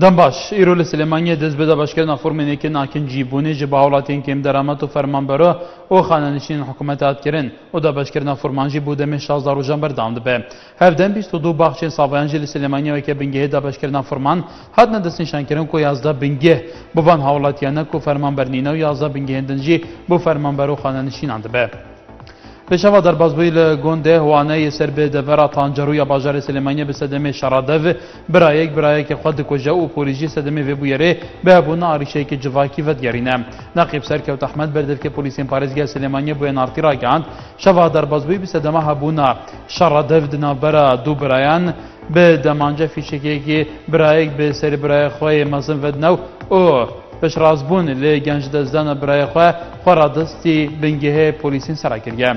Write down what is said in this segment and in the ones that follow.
دنباش ایرول سلیمانی دست بده باشکردن فرمانی که ناکنجی بونه جبهولاتین کم درآمد و فرمانبرا و خانه‌نشین حکومت کردن و دا باشکردن فرمانجی بوده می 16 روزان بردام ده. هفدهم 22 باخچه سابانجی سلیمانی و که بنگه دا باشکردن فرمان حد ندست نشان کردن کو 11 بنگه بوان حولاتیانه کو فرمانبرنینه و 11 بنگه هندنجی بو فرمانبرو خانه‌نشین آنده به. بشوا در بازبویل گنده هوانه سر به دورا تانجروی بازار سلیمانی به صدمه شرادو برای که خود کجا و پولیسی صدمه و بویره به بونا آریشه که جواکی و دیارینه نقیب سر که احمد بردف که پلیس پاریزگاه سلیمانی بو نارتی را گاند شوا در بازبوی به صدمه هبونا شرادو دنابرا دو برایان به دمانجه فیشکی که برای به سر برای خوی مزن ودنو او پش رازبون لی گنج دزدان برای خواه خورادستی بنگه پولیسین سرا کرگه.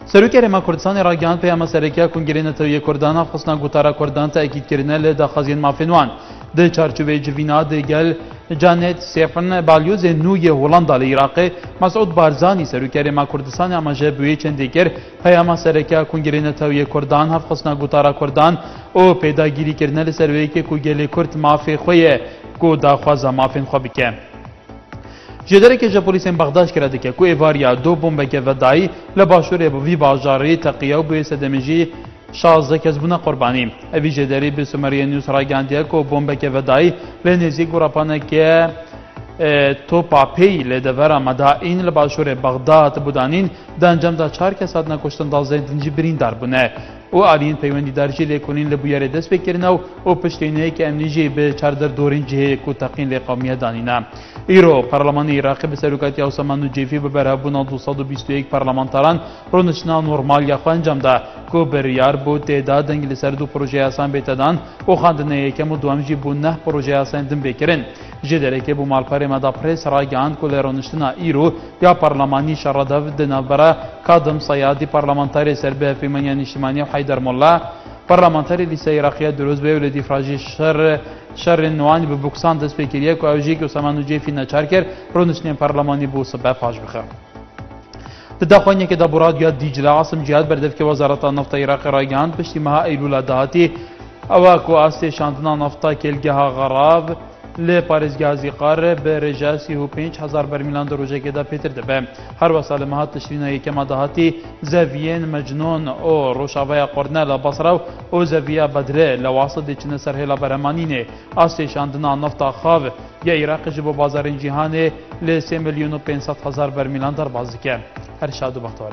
سروکر ما کردستان را گاند پیام سرکیا کنگرین توی کردان خصنا گوتارا کردان تا اکید کرنه لی داخازین مافنوان. ده چارچوبه جوینا ده گل جانت سیفن بالیوز نوی هولندا لی عراق مسعود بارزانی سروکر ما کردستان اما جبوی چندی کر پیام سرکیا کنگرین توی کردان خصنا گوتارا کردان او پیداگیری کرنه لی سروی که کوگل کرد مافی خویه کو داخوازا مافین خو بکه جدره که پلیسین بغداد کرده که کو ایواریا دو بمب که ودایی لباشور وی بازاری تقیه به صدمجی 16 کس بنا قربانی اوی جدری به سومریه نیوز را گاندیا کو بمب که ودایی لنزیک گراپانه که تو پاپی لدور مدائن لباشور بغداد بودانین دانجام دا 4 کس ادنا کشتن دازده دنجی برین در بونه او آلین پیوندی درجی لیکونین لبویاره دست بکرنو او پشتینه که امنیجی به چاردر دورین جهه کو تقین لیقامیه دانینا ایرو پارلمان عراقی به سروکاتی اوسمان نجیفی به برهبونا 221 پارلمانتران رونشنا نورمال یا خو انجام ده کو بریار بو تعداد انگلیسر دو پروژه آسان بیتدان او خاندنه یکم و دوامجی بو 9 پروژه آسان دن بکرن جدره که بو مالپار مدا پریس را گاند کو لرونشنا ایرو یا پارلمانی شرداو دنابرا کادم سیادی پارلمانتاری سربه فیمانیا نشمانی حیدر مولا پارلمانتاری لیسه عراقیه دروز به ولدی فراجی شر نوانی به بوکسان دست بکریه که اوجی که سامانو جیفی نچار کرد رونشنی پارلمانی بو سبب فاش بخیر تدخونی که دبورات یا دیجله عاصم جهاد بردف که وزارت نفت عراق رایگاند پشتی ماه ایلول دهاتی اواکو آسته شاندنا نفتا کلگه غراب لی پارزگازی قاره به رجا 35,000 برمیلان در روزه که دا پیتر دبه هر وسال مهات تشرین یکم دهاتی زویین مجنون او روشاوی قرنه لبصراو او زویه بدره لواسط چنه سرهلا برمانینه آسته شاندنا نفتا خاو یا عراق جبو بازار جهانه لی 3,500,000 برمیلان در بازی که هر شاد و بختوال